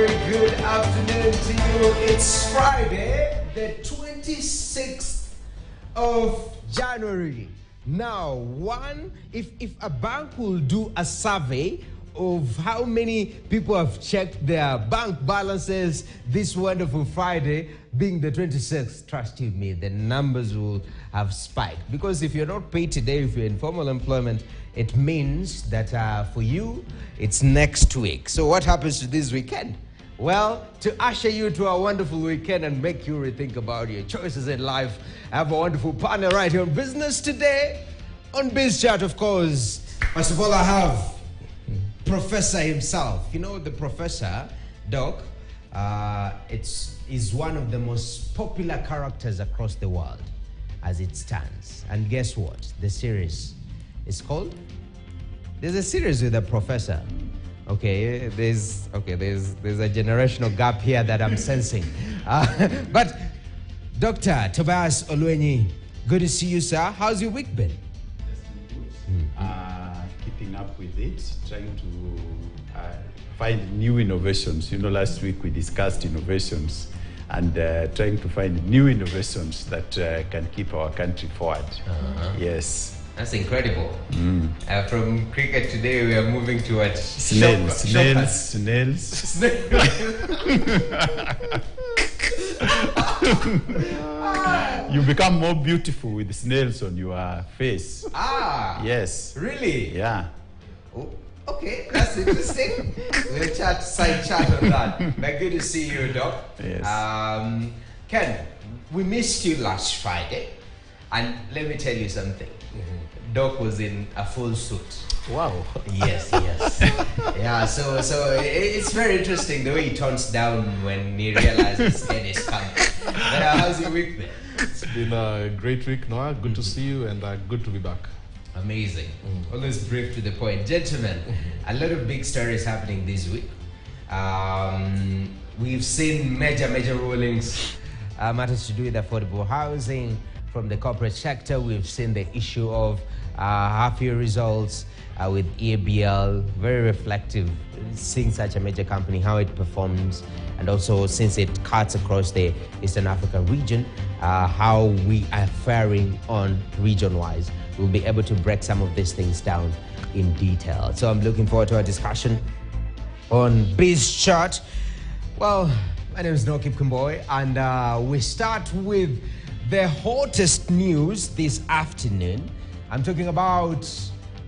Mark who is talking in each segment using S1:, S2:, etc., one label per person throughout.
S1: very good afternoon to you. It's Friday, the 26th of January. Now, if a bank will do a survey of how many people have checked their bank balances this wonderful Friday, being the 26th, trust you me, the numbers will have spiked. Because if you're not paid today, if you're in formal employment, it means that for you, it's next week. So what happens to this weekend? Well, to usher you to a wonderful weekend and make you rethink about your choices in life, I have a wonderful partner right here on Business Today, on BizChat, of course. First of all, I have Professor himself. You know, the Professor, Doc, is one of the most popular characters across the world as it stands. And guess what? The series is called? There's a series with the Professor. Okay, there's a generational gap here that I'm sensing. But Dr. Tobias Olwenyi, good to see you, sir. How's your week been?
S2: It's been good. Keeping up with it, trying to find new innovations. You know, last week we discussed innovations and trying to find new innovations that can keep our country forward. Yes.
S1: That's incredible. From cricket today, we are moving to what?
S2: Snails. You become more beautiful with snails on your face. Yes.
S1: Really?
S2: Yeah.
S1: Oh, okay, that's interesting. We'll side chat on that. But good to see you, Doc.
S2: Yes.
S1: Ken, we missed you last Friday. And let me tell you something. Doc was in a full suit.
S3: Wow.
S1: Yes. Yeah, so it's very interesting the way he tones down when he realizes Ken is coming. But how's your week been?
S3: It's been a great week, Noah. Good to see you and good to be back.
S1: Amazing. Always brief to the point. Gentlemen, a lot of big stories happening this week. We've seen major rulings, matters to do with affordable housing. From the corporate sector, we've seen the issue of half-year results with EABL, very reflective, seeing such a major company, how it performs, and also since it cuts across the Eastern Africa region, how we are faring on region-wise. We'll be able to break some of these things down in detail. So I'm looking forward to our discussion on BizChat. Well, my name is Nokip Kumboy, and we start with the hottest news this afternoon. I'm talking about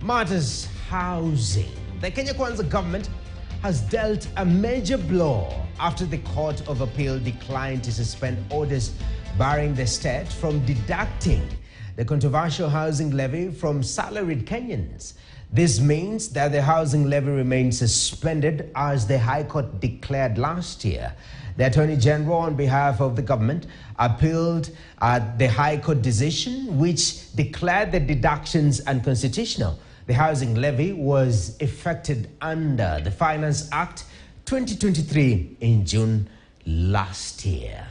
S1: matters housing. The Kenya Kwanza government has dealt a major blow after the Court of Appeal declined to suspend orders barring the state from deducting the controversial housing levy from salaried Kenyans. This means that the housing levy remains suspended as the High Court declared last year. The Attorney General, on behalf of the government, appealed the High Court decision, which declared the deductions unconstitutional. The housing levy was effected under the Finance Act 2023 in June last year.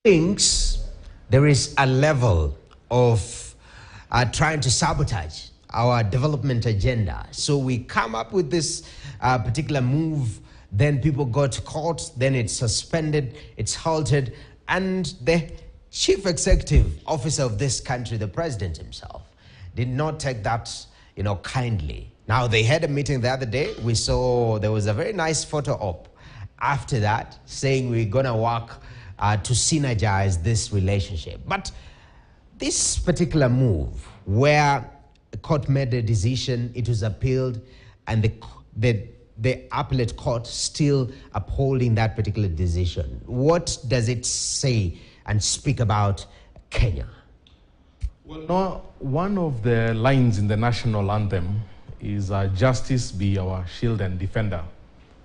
S1: Thinks there is a level of trying to sabotage our development agenda. So we come up with this particular move, then people go to court, then it's suspended, it's halted, and the chief executive officer of this country, the president himself, did not take that, kindly. Now, they had a meeting the other day. We saw there was a very nice photo op after that saying we're going to work to synergize this relationship. But this particular move, where the court made a decision, it was appealed, and the appellate court still upholding that particular decision. What does it say and speak about Kenya?
S3: Well, no, one of the lines in the national anthem is justice be our shield and defender.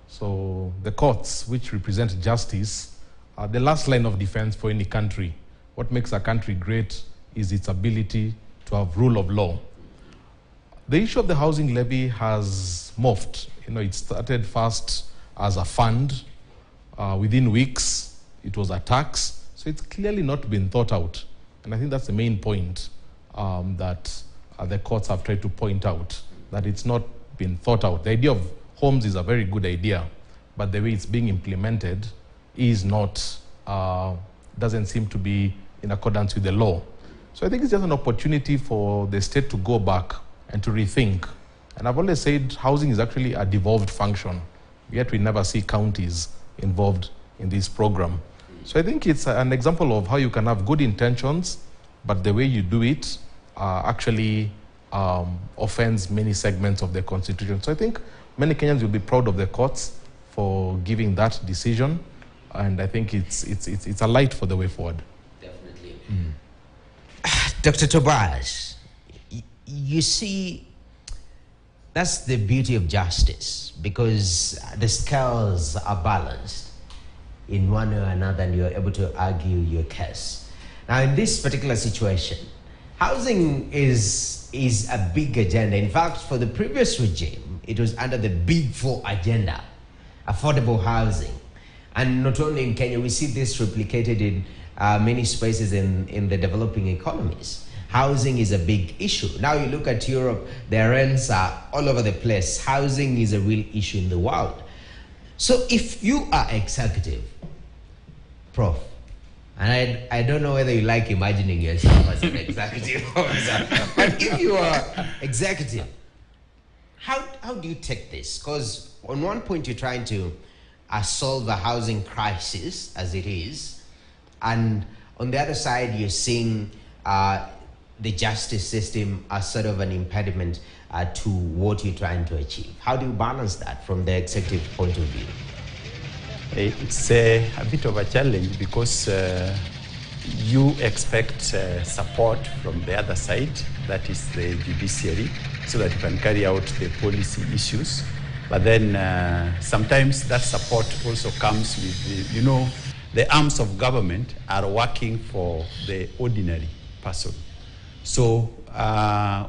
S3: So the courts, which represent justice, are the last line of defense for any country. What makes a country great is its ability to have rule of law. The issue of the housing levy has morphed. It started first as a fund. Within weeks, it was a tax. So it's clearly not been thought out. And I think that's the main point that the courts have tried to point out, that it's not been thought out. The idea of homes is a very good idea, but the way it's being implemented is not, doesn't seem to be in accordance with the law. So I think it's just an opportunity for the state to go back and to rethink. And I've always said housing is actually a devolved function, yet we never see counties involved in this program. So I think it's an example of how you can have good intentions, but the way you do it actually offends many segments of the constitution. So I think many Kenyans will be proud of the courts for giving that decision, and I think it's a light for the way forward.
S1: Definitely. Dr. Tobias, you see, that's the beauty of justice, because the scales are balanced in one or another, and you're able to argue your case. Now, in this particular situation, housing is a big agenda. In fact, for the previous regime, it was under the big four agenda, affordable housing. And not only in Kenya, we see this replicated in many spaces in the developing economies. Housing is a big issue. Now you look at Europe, their rents are all over the place. Housing is a real issue in the world. So if you are executive, Prof, and I don't know whether you like imagining yourself as an executive officer, but if you are executive, how do you take this? Because on one point you're trying to solve the housing crisis as it is, and on the other side you're seeing the justice system as sort of an impediment to what you're trying to achieve. How do you balance that from the executive point of view?
S2: It's a bit of a challenge, because you expect support from the other side, that is the judiciary, so that you can carry out the policy issues. But then sometimes that support also comes with, the arms of government are working for the ordinary person. So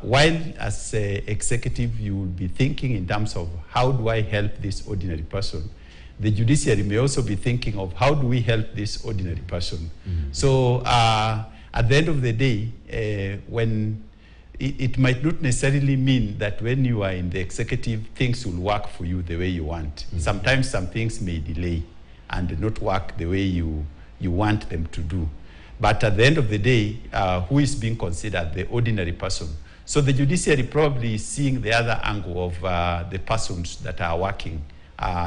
S2: while as an executive you will be thinking in terms of how do I help this ordinary person, the judiciary may also be thinking of how do we help this ordinary person. So at the end of the day, when it might not necessarily mean that when you are in the executive, things will work for you the way you want. Sometimes some things may delay and not work the way you want them to do. But at the end of the day, who is being considered? The ordinary person. So the judiciary probably is seeing the other angle of the persons that are working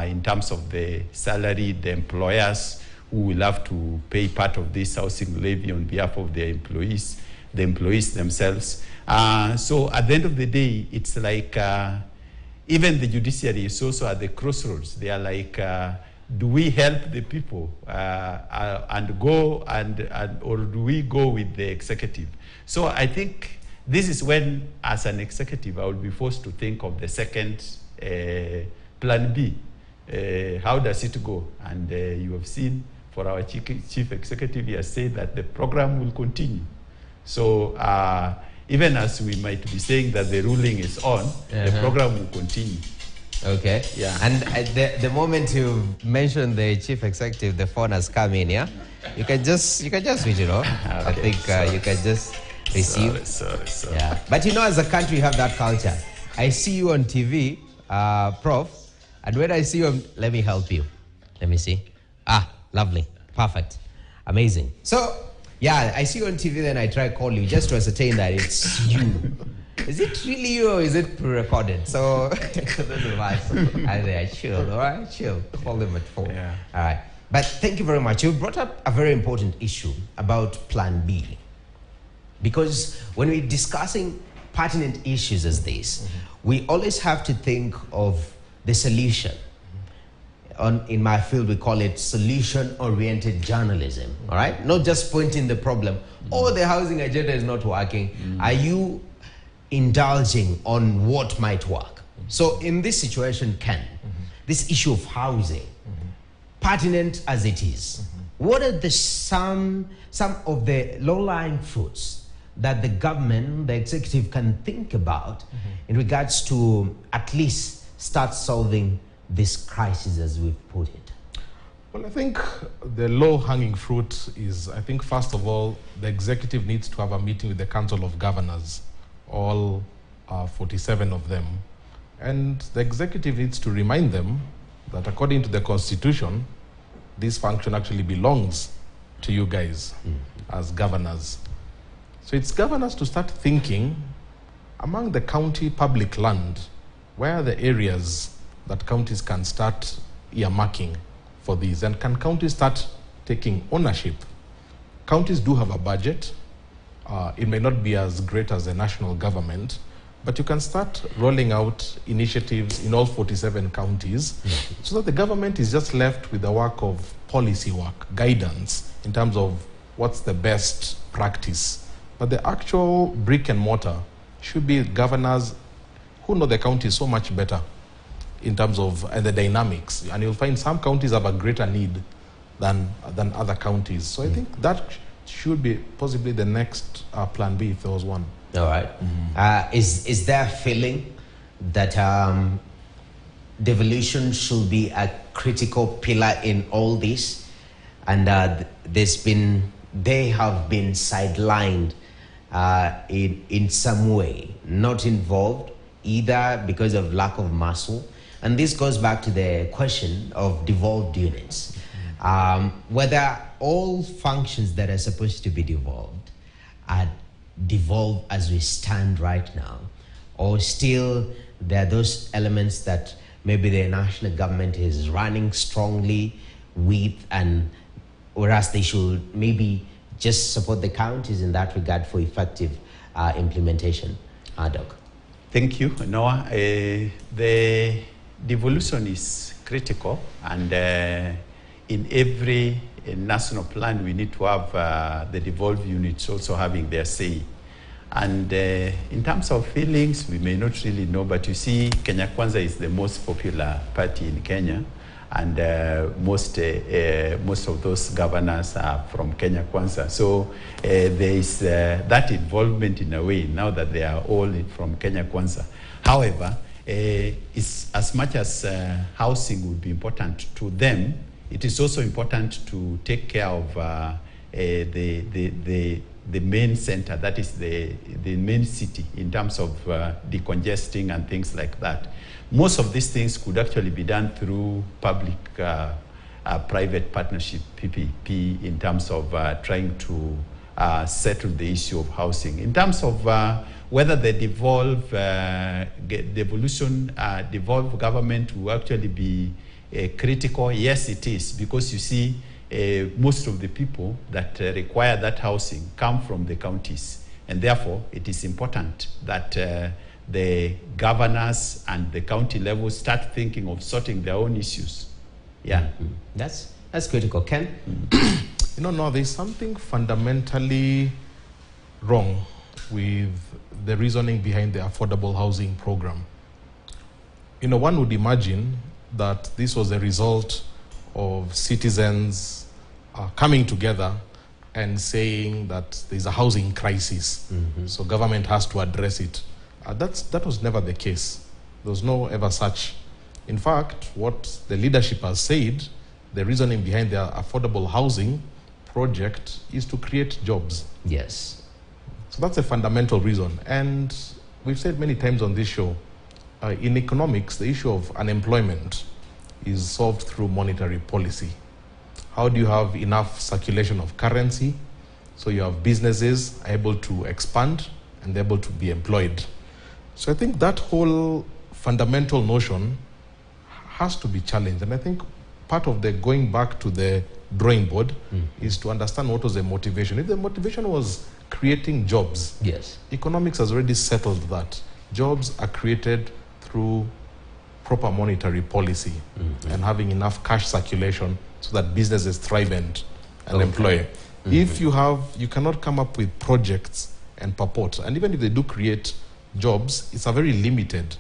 S2: in terms of the salary, the employers who will have to pay part of this housing levy on behalf of their employees, the employees themselves. So at the end of the day, it's like even the judiciary is also at the crossroads. They are like, do we help the people and go or do we go with the executive? So I think this is when, as an executive, I will be forced to think of the second plan B. How does it go? And you have seen for our chief executive, he has said that the program will continue. So even as we might be saying that the ruling is on, the program will continue.
S1: Okay.
S2: Yeah.
S1: And the moment you mentioned the chief executive, the phone has come in. Yeah. You can just switch it off.
S2: Okay,
S1: I think you can just receive.
S2: Sorry.
S1: Yeah. But as a country, you have that culture. I see you on TV, Prof, and when I see you, let me help you. Let me see. Lovely, perfect, amazing. So yeah, I see you on TV, then I try to call you just to ascertain that it's you. Is it really you or is it pre-recorded? So those of us, I chill, all right? Chill. Call them at 4.
S2: Yeah.
S1: All right. But thank you very much. You brought up a very important issue about Plan B. Because when we're discussing pertinent issues as this, we always have to think of the solution. In my field, we call it solution-oriented journalism, all right? Not just pointing the problem, the housing agenda is not working. Are you indulging on what might work? So in this situation, Ken, this issue of housing, pertinent as it is, what are some of the low-lying fruits that the government, the executive can think about in regards to at least start solving this crisis as we've put it?
S3: Well, I think the low-hanging fruit is, I think, first of all, the executive needs to have a meeting with the Council of Governors, all 47 of them. And the executive needs to remind them that according to the Constitution, this function actually belongs to you guys as governors. So it's governors to start thinking among the county public land, where are the areas that counties can start earmarking for these, and can counties start taking ownership? Counties do have a budget. It may not be as great as the national government, but you can start rolling out initiatives in all 47 counties so that the government is just left with the work of policy work, guidance in terms of what's the best practice. But the actual brick and mortar should be governors who know the county so much better in terms of the dynamics. And you'll find some counties have a greater need than other counties. So I think that should be possibly the next plan B if there was one.
S1: All right. Is there a feeling that devolution should be a critical pillar in all this, and they have been sidelined in some way, not involved either because of lack of muscle? And this goes back to the question of devolved units, whether all functions that are supposed to be devolved are devolved as we stand right now, or still there are those elements that maybe the national government is running strongly with, and whereas they should maybe just support the counties in that regard for effective implementation. Doc.
S2: Thank you, Noah. The devolution is critical, and in every national plan we need to have the devolved units also having their say. And in terms of feelings, we may not really know, but you see, Kenya Kwanza is the most popular party in Kenya, and most of those governors are from Kenya Kwanza. So there is that involvement in a way, now that they are all from Kenya Kwanza. However, it's, as much as housing would be important to them, it is also important to take care of the main center, that is the main city, in terms of decongesting and things like that. Most of these things could actually be done through public-private partnership, PPP, in terms of trying to settle the issue of housing. In terms of whether the devolved government will actually be critical, yes, it is, because you see, most of the people that require that housing come from the counties, and therefore it is important that the governors and the county level start thinking of sorting their own issues. Yeah,
S1: that's critical. Ken?
S3: No, there's something fundamentally wrong with the reasoning behind the affordable housing program. One would imagine that this was a result of citizens coming together and saying that there's a housing crisis, so government has to address it. That was never the case. There was no ever such. In fact, what the leadership has said, the reasoning behind the affordable housing project is to create jobs.
S1: Yes.
S3: So that's a fundamental reason. And we've said many times on this show, in economics, the issue of unemployment is solved through monetary policy. How do you have enough circulation of currency so you have businesses able to expand and able to be employed? So I think that whole fundamental notion has to be challenged. And I think part of the going back to the drawing board is to understand what was the motivation. If the motivation was creating jobs,
S1: yes,
S3: economics has already settled that. Jobs are created through proper monetary policy and having enough cash circulation so that businesses thrive and employ. If you cannot come up with projects and purport, and even if they do create jobs, it's a very limited,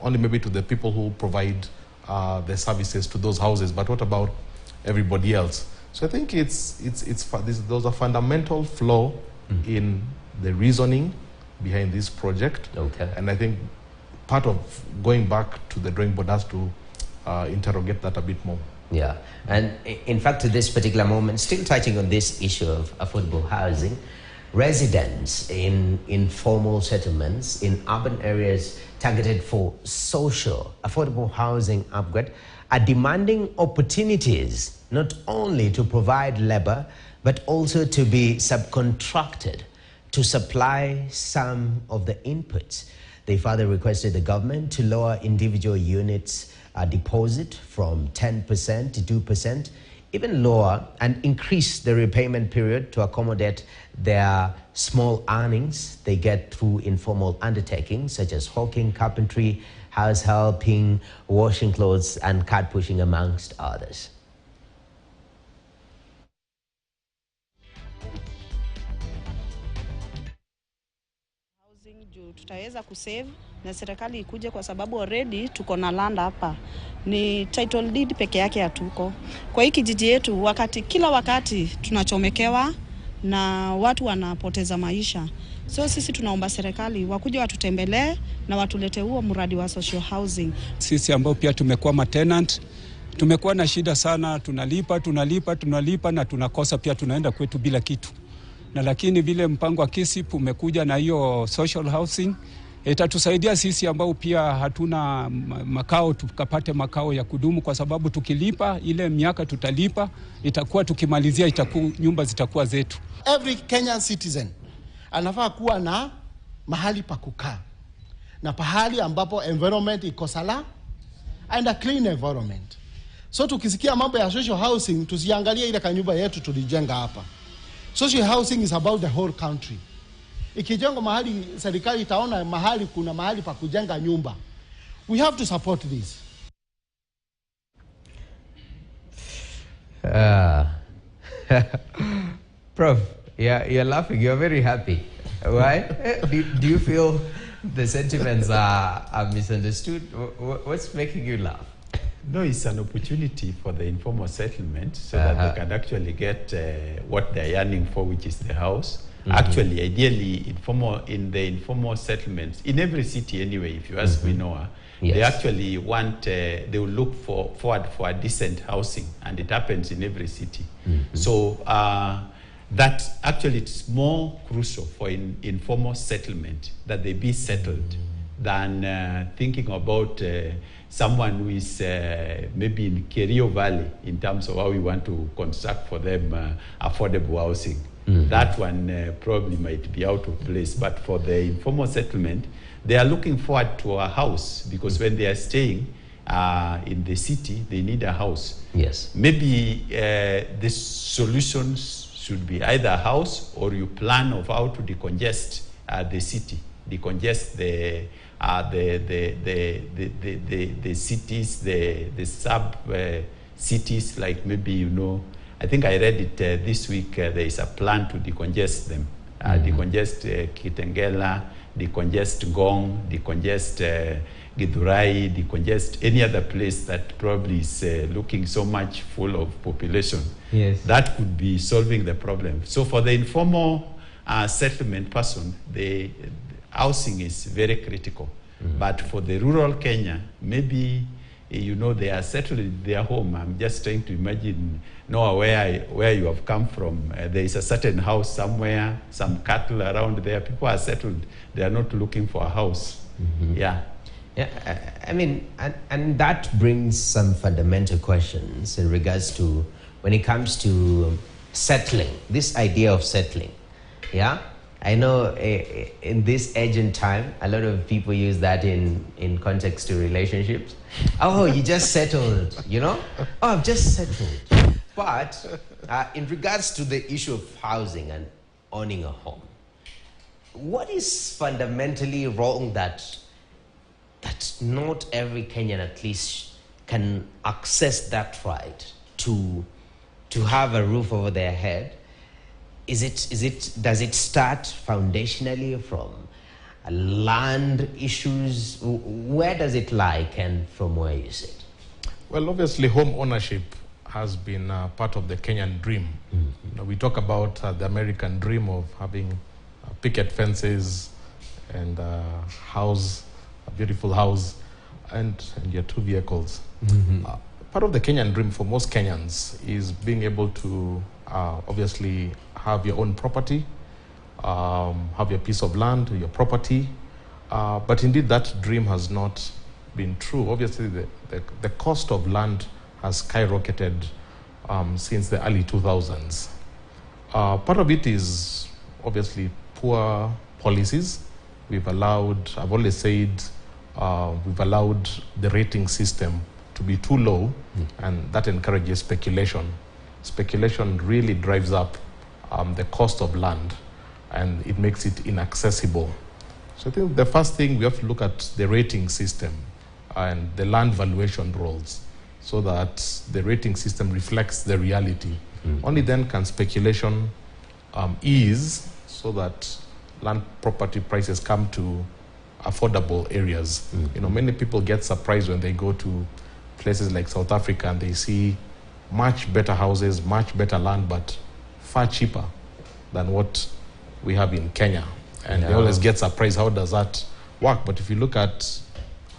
S3: only maybe to the people who provide the services to those houses, but what about everybody else? So I think there's a fundamental flaw in the reasoning behind this project.
S1: Okay.
S3: And I think part of going back to the drawing board has to interrogate that a bit more.
S1: Yeah, and in fact, to this particular moment, still touching on this issue of affordable housing, residents in informal settlements in urban areas targeted for social affordable housing upgrade are demanding opportunities not only to provide labor, but also to be subcontracted to supply some of the inputs. They further requested the government to lower individual units' deposit from 10% to 2%, even lower, and increase the repayment period to accommodate their small earnings they get through informal undertakings such as hawking, carpentry, house helping, washing clothes, and cart pushing, amongst others.
S4: Juu tutaweza kusave na serikali ikuje, kwa sababu already tuko na land hapa, ni title deed peke yake hatuko. Kwa hii kijiji yetu kila wakati tunachomekewa na watu wanapoteza maisha. So sisi tunaomba serikali wakuje watutembelee na watulete huo mradi wa social housing.
S5: Sisi ambao pia tumekuwa tenant, tumekuwa na shida sana, tunalipa na tunakosa pia, tunaenda kwetu bila kitu. Na lakini vile mpango wa KISIP umekuja na hiyo social housing, itatusaidia sisi ambao pia hatuna makao tukapate makao ya kudumu, kwa sababu tukilipa ile miaka tutalipa, itakuwa tukimalizia nyumba zitakuwa zetu.
S6: Every Kenyan citizen anafaa kuwa na mahali pa kukaa na pahali ambapo environment iko salama and a clean environment. So tukisikia mambo ya social housing, tusiangalie ile kanyumba yetu tulijenga hapa. Social housing is about the whole country. Ikijenga mahali, serikali itaona mahali kuna mahali pa kujenga nyumba. We have to support this.
S1: Prof, you're laughing. You're very happy. Why? do you feel the sentiments are misunderstood? What's making you laugh?
S2: No, it's an opportunity for the informal settlement so that they can actually get what they're yearning for, which is the house. Actually, ideally, in the informal settlements, in every city anyway, if you ask me, Noah, they actually want, they will look forward for a decent housing, and it happens in every city. So that actually it's more crucial for informal settlement that they be settled than thinking about someone who is maybe in Kerio Valley in terms of how we want to construct for them affordable housing. That one probably might be out of place. But for the informal settlement, they are looking forward to a house, because when they are staying in the city, they need a house.
S1: Yes.
S2: Maybe the solutions should be either a house, or you plan of how to decongest the city, decongest the cities, the sub cities, like maybe, I think I read it this week, there is a plan to decongest them. Decongest Kitengela, decongest Gong, decongest Githurai, decongest any other place that probably is looking so much full of population.
S1: Yes.
S2: That could be solving the problem. So for the informal settlement person, the housing is very critical. But for the rural Kenya, maybe, they are settled in their home. I'm just trying to imagine, Noah, where you have come from. There is a certain house somewhere, some cattle around there. People are settled. They are not looking for a house. Yeah.
S1: I mean, and that brings some fundamental questions in regards to when it comes to settling, this idea of settling. Yeah. I know in this age and time, a lot of people use that in context to relationships. Oh, you just settled, Oh, I've just settled. But in regards to the issue of housing and owning a home, what is fundamentally wrong that not every Kenyan at least can access that right to have a roof over their head? Does it start foundationally from land issues? Where does it lie, Ken, from where you sit?
S3: Well, obviously home ownership has been part of the Kenyan dream. You know, we talk about the American dream of having picket fences and a beautiful house, and your 2 vehicles. Part of the Kenyan dream for most Kenyans is being able to obviously have your own property, have your piece of land, your property. But indeed, that dream has not been true. Obviously, the cost of land has skyrocketed since the early 2000s. Part of it is obviously poor policies. We've allowed, I've always said, we've allowed the rating system to be too low, and that encourages speculation. Speculation really drives up the cost of land, and it makes it inaccessible. So I think the first thing we have to look at the rating system and the land valuation rules, so that the rating system reflects the reality. Only then can speculation ease, so that land property prices come to affordable areas. You know, many people get surprised when they go to places like South Africa and they see much better houses, much better land, but far cheaper than what we have in Kenya. And they always get surprised, how does that work? But if you look at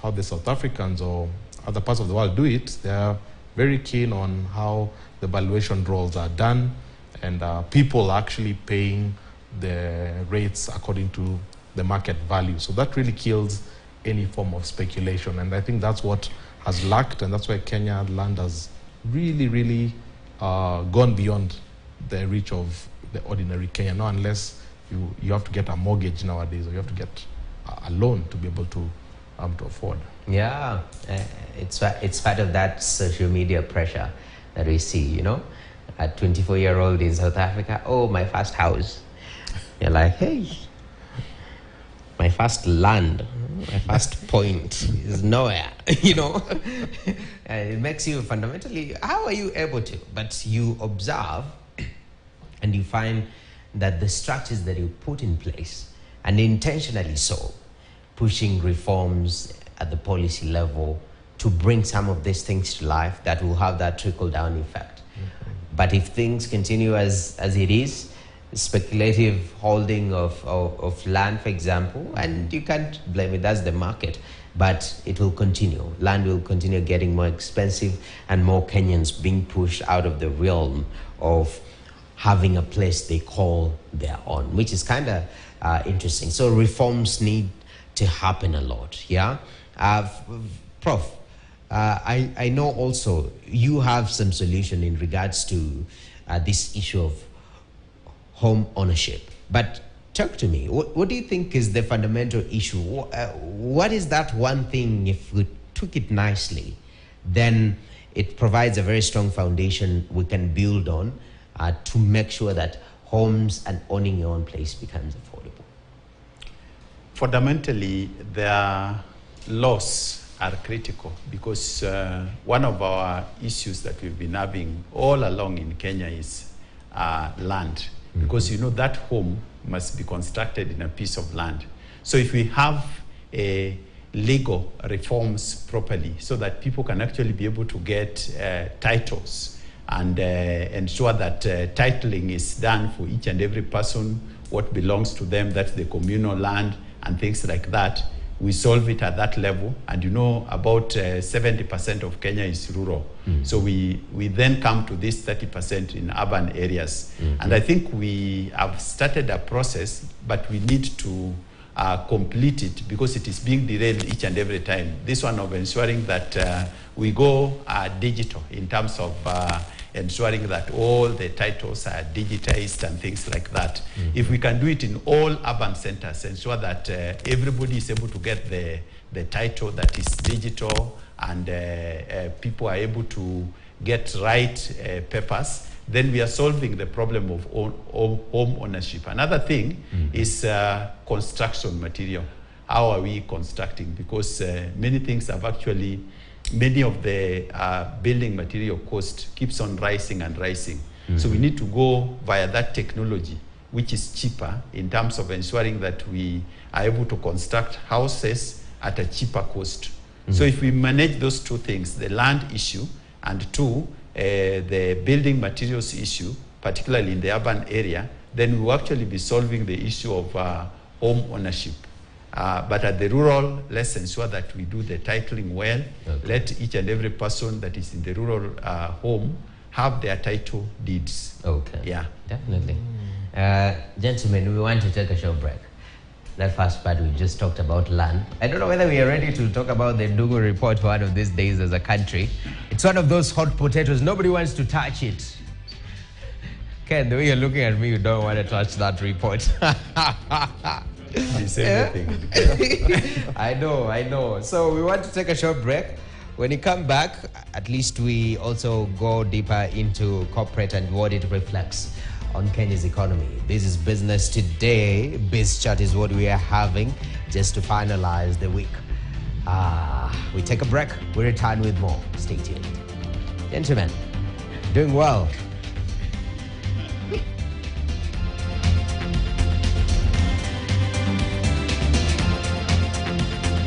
S3: how the South Africans or other parts of the world do it, they are very keen on how the valuation rolls are done, and people are actually paying the rates according to the market value. So that really kills any form of speculation, and I think that's what has lacked, and that's why Kenya land has really gone beyond the reach of the ordinary Kenyan. No, unless you have to get a mortgage nowadays, or you have to get a loan to be able to afford.
S1: Yeah, it's part of that social media pressure that we see, you know. A 24-year-old in South Africa, oh, my first house. You're like, hey, my first land, my first point is nowhere, you know. And it makes you fundamentally, how are you able to? But you observe and you find that the structures that you put in place, and intentionally so, pushing reforms at the policy level to bring some of these things to life that will have that trickle-down effect. But if things continue as it is, speculative holding of land, for example, and you can't blame it, that's the market, but it will continue. Land will continue getting more expensive, and more Kenyans being pushed out of the realm of having a place they call their own, which is kind of interesting. So reforms need to happen a lot, yeah? Prof, I know also you have some solution in regards to this issue of home ownership. But talk to me, what do you think is the fundamental issue? What is that one thing, if we took it nicely, then it provides a very strong foundation we can build on to make sure that homes and owning your own place becomes affordable?
S2: Fundamentally, their laws are critical, because one of our issues that we've been having all along in Kenya is land. Because you know that home must be constructed in a piece of land. So if we have legal reforms properly, so that people can actually be able to get titles, and ensure that titling is done for each and every person, what belongs to them, that's the communal land, and things like that, we solve it at that level. And you know, about 70% of Kenya is rural. So we then come to this 30% in urban areas. And I think we have started a process, but we need to complete it, because it is being derailed each and every time. This one of ensuring that we go digital in terms of ensuring that all the titles are digitized and things like that. If we can do it in all urban centers, ensure that everybody is able to get the title that is digital, and people are able to get right papers, then we are solving the problem of home ownership. Another thing is construction material. How are we constructing? Because many things have actually, many of the building material cost keeps on rising and rising. So we need to go via that technology, which is cheaper in terms of ensuring that we are able to construct houses at a cheaper cost. So if we manage those two things, the land issue, and two, the building materials issue, particularly in the urban area, then we will actually be solving the issue of home ownership. But at the rural, let's ensure that we do the titling well. Okay. Let each and every person that is in the rural home have their title deeds.
S1: Okay.
S2: Yeah.
S1: Definitely. Gentlemen, we want to take a short break. That first part, we just talked about land. I don't know whether we are ready to talk about the Ndugu report one of these days as a country. It's one of those hot potatoes. Nobody wants to touch it. Ken, the way you're looking at me, you don't want to touch that report.
S2: You say everything.
S1: I know. So we want to take a short break. When you come back, at least we also go deeper into corporate and what it reflects on Kenya's economy. This is Business Today. Biz Chat is what we are having just to finalize the week. We take a break. We return with more. Stay tuned. Gentlemen, doing well.